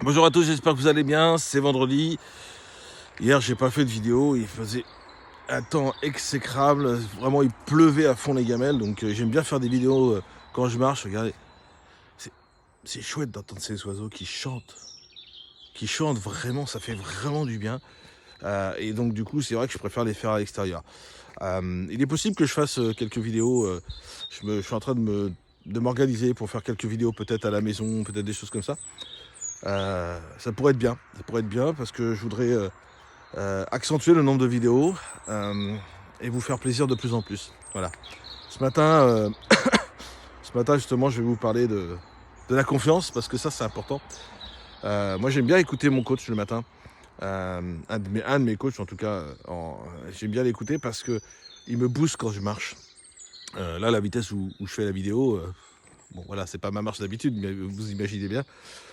Bonjour à tous, j'espère que vous allez bien, c'est vendredi. Hier j'ai pas fait de vidéo, il faisait un temps exécrable, vraiment il pleuvait à fond les gamelles, donc j'aime bien faire des vidéos quand je marche. Regardez, c'est, c'est chouette d'entendre ces oiseaux qui chantent vraiment, ça fait vraiment du bien. Et donc du coup c'est vrai que je préfère les faire à l'extérieur. Il est possible que je fasse quelques vidéos, je suis en train de m'organiser pour faire quelques vidéos peut-être à la maison, peut-être des choses comme ça. Ça pourrait être bien parce que je voudrais accentuer le nombre de vidéos et vous faire plaisir de plus en plus. Voilà. Ce matin, ce matin justement, je vais vous parler de la confiance parce que ça c'est important. Moi j'aime bien écouter mon coach le matin. Un de mes coachs en tout cas, j'aime bien l'écouter parce que il me booste quand je marche. Là la vitesse où je fais la vidéo, bon voilà, c'est pas ma marche d'habitude, mais vous imaginez bien,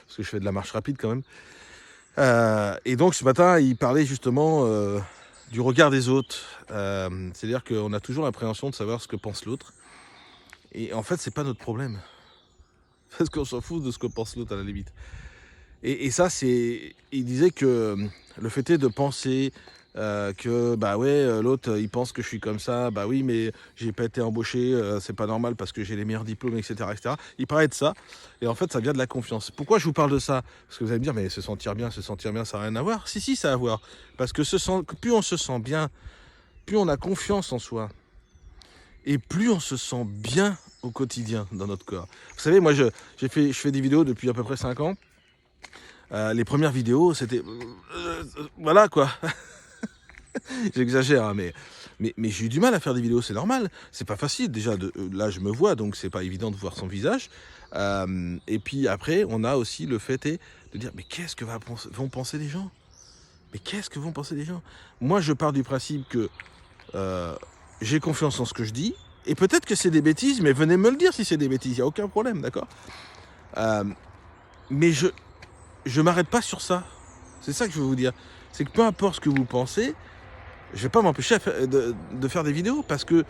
parce que je fais de la marche rapide quand même. Et donc ce matin, il parlait justement du regard des autres. C'est-à-dire qu'on a toujours l'appréhension de savoir ce que pense l'autre. Et en fait, c'est pas notre problème. Parce qu'on s'en fout de ce que pense l'autre à la limite. Et ça, c'est. Il disait que le fait est de penser que bah ouais, l'autre il pense que je suis comme ça, bah oui, mais j'ai pas été embauché, c'est pas normal parce que j'ai les meilleurs diplômes, etc., etc. Il parlait de ça, et en fait ça vient de la confiance. Pourquoi je vous parle de ça? Parce que vous allez me dire, mais se sentir bien, ça n'a rien à voir. Si, ça a à voir. Parce que plus on se sent bien, plus on a confiance en soi, et plus on se sent bien au quotidien dans notre corps. Vous savez, moi je fais des vidéos depuis à peu près 5 ans. Les premières vidéos, c'était... voilà quoi. J'exagère, hein, mais j'ai eu du mal à faire des vidéos, c'est normal. C'est pas facile, déjà, là je me vois, donc c'est pas évident de voir son visage. Et puis après, on a aussi le fait de dire, mais qu'est-ce que vont penser les gens? Mais qu'est-ce que vont penser les gens? Moi, je pars du principe que j'ai confiance en ce que je dis, et peut-être que c'est des bêtises, mais venez me le dire si c'est des bêtises, il n'y a aucun problème, d'accord? Mais je m'arrête pas sur ça. C'est ça que je veux vous dire. C'est que peu importe ce que vous pensez, je vais pas m'empêcher de faire des vidéos, parce que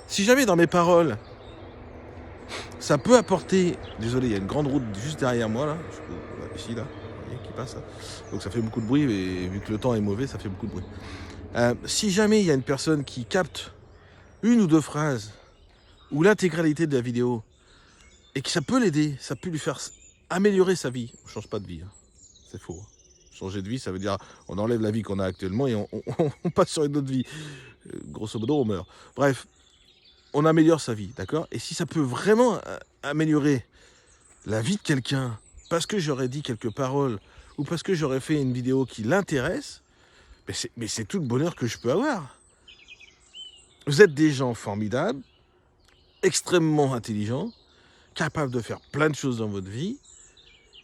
si jamais dans mes paroles, ça peut apporter... Désolé, il y a une grande route juste derrière moi, là. Ici, là. Vous voyez, qui passe. Là. Donc ça fait beaucoup de bruit, et vu que le temps est mauvais, ça fait beaucoup de bruit. Si jamais il y a une personne qui capte une ou deux phrases, ou l'intégralité de la vidéo, et que ça peut l'aider, ça peut lui faire améliorer sa vie. On ne change pas de vie, hein. C'est faux. Changer de vie, ça veut dire on enlève la vie qu'on a actuellement et on passe sur une autre vie. Grosso modo, on meurt. Bref, on améliore sa vie, d'accord? Et si ça peut vraiment améliorer la vie de quelqu'un, parce que j'aurais dit quelques paroles, ou parce que j'aurais fait une vidéo qui l'intéresse, mais c'est tout le bonheur que je peux avoir. Vous êtes des gens formidables, extrêmement intelligents, capables de faire plein de choses dans votre vie.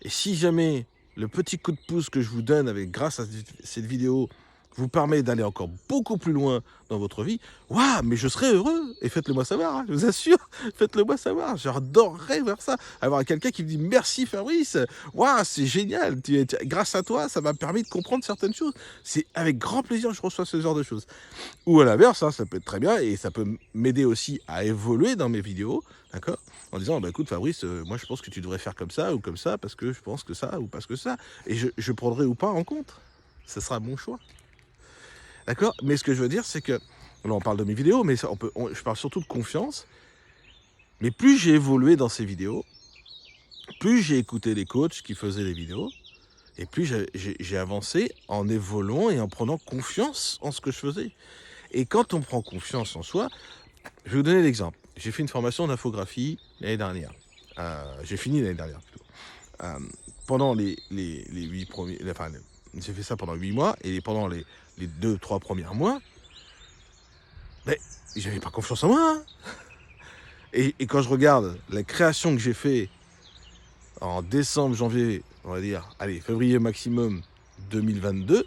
Et si jamais le petit coup de pouce que je vous donne grâce à cette vidéo vous permet d'aller encore beaucoup plus loin dans votre vie, waouh, mais je serais heureux. Et faites-le moi savoir, hein, je vous assure, faites-le moi savoir. J'adorerais voir ça. Avoir quelqu'un qui me dit merci Fabrice, waouh, c'est génial. Grâce à toi, ça m'a permis de comprendre certaines choses. C'est avec grand plaisir que je reçois ce genre de choses. Ou à l'inverse, hein, ça peut être très bien et ça peut m'aider aussi à évoluer dans mes vidéos, d'accord? En disant, bah écoute Fabrice, moi je pense que tu devrais faire comme ça ou comme ça parce que je pense que ça ou parce que ça. Et je prendrai ou pas en compte. Ce sera mon choix. D'accord? Mais ce que je veux dire, c'est que, là on parle de mes vidéos, mais je parle surtout de confiance. Mais plus j'ai évolué dans ces vidéos, plus j'ai écouté les coachs qui faisaient les vidéos, et plus j'ai avancé en évoluant et en prenant confiance en ce que je faisais. Et quand on prend confiance en soi, je vais vous donner l'exemple. J'ai fait une formation d'infographie l'année dernière. J'ai fini l'année dernière plutôt. Pendant les 8 premiers... Enfin, j'ai fait ça pendant 8 mois, et pendant les 2-3 premiers mois, ben, j'avais pas confiance en moi. Hein. Et quand je regarde la création que j'ai fait en décembre, janvier, on va dire, allez, février maximum 2022,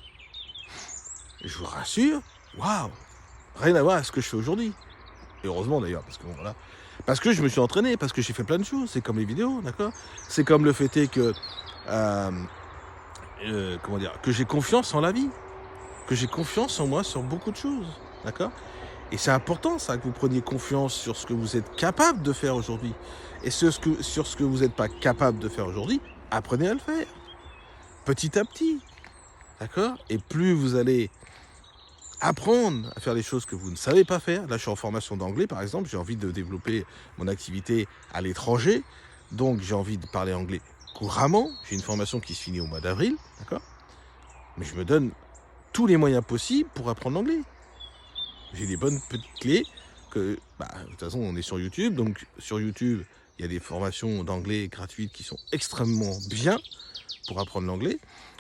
je vous rassure, waouh, rien à voir avec ce que je fais aujourd'hui. Et heureusement d'ailleurs, parce que bon, voilà. Parce que je me suis entraîné, parce que j'ai fait plein de choses. C'est comme les vidéos, d'accord? C'est comme le fait est que, comment dire, que j'ai confiance en la vie, que j'ai confiance en moi sur beaucoup de choses, d'accord? Et c'est important, ça, que vous preniez confiance sur ce que vous êtes capable de faire aujourd'hui. Et sur ce que vous n'êtes pas capable de faire aujourd'hui, apprenez à le faire. petit à petit. D'accord? Et plus vous allez apprendre à faire les choses que vous ne savez pas faire. Là, je suis en formation d'anglais, par exemple. J'ai envie de développer mon activité à l'étranger. Donc, j'ai envie de parler anglais couramment. J'ai une formation qui se finit au mois d'avril. D'accord? Mais je me donne tous les moyens possibles pour apprendre l'anglais. J'ai des bonnes petites clés que, de toute façon, on est sur YouTube. Donc, sur YouTube, il y a des formations d'anglais gratuites qui sont extrêmement bien pour apprendre l'anglais.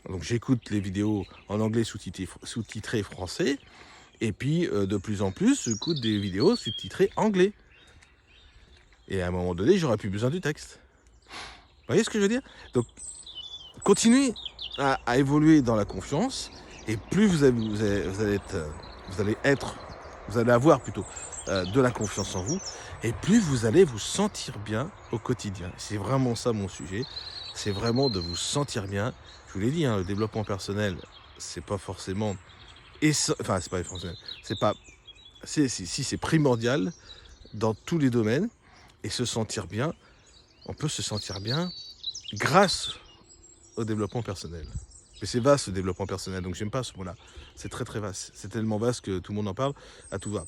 Donc, j'écoute les vidéos en anglais sous-titré français. Et puis, de plus en plus, j'écoute des vidéos sous-titrées anglais. Et à un moment donné, j'aurai plus besoin du texte. Vous voyez ce que je veux dire? Donc, continuez à évoluer dans la confiance. Et plus vous allez avoir plutôt de la confiance en vous, et plus vous allez vous sentir bien au quotidien. C'est vraiment ça mon sujet. C'est vraiment de vous sentir bien. Je vous l'ai dit, le développement personnel, c'est pas forcément... c'est pas forcément... c'est primordial dans tous les domaines. Et se sentir bien, on peut se sentir bien grâce au développement personnel. Mais c'est vaste, le développement personnel, donc j'aime pas ce mot-là. C'est très très vaste. C'est tellement vaste que tout le monde en parle, à tout va.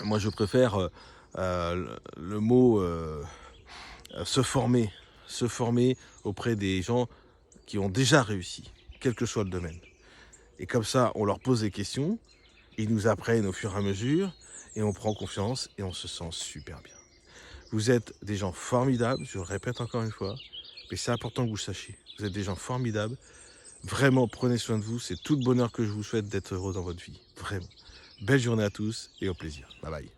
Moi, je préfère le mot se former. Se former auprès des gens qui ont déjà réussi, quel que soit le domaine. Et comme ça, on leur pose des questions, ils nous apprennent au fur et à mesure, et on prend confiance, et on se sent super bien. Vous êtes des gens formidables, je le répète encore une fois, mais c'est important que vous le sachiez. Vous êtes des gens formidables. Vraiment, prenez soin de vous. C'est tout le bonheur que je vous souhaite d'être heureux dans votre vie. Vraiment. Belle journée à tous et au plaisir. Bye bye.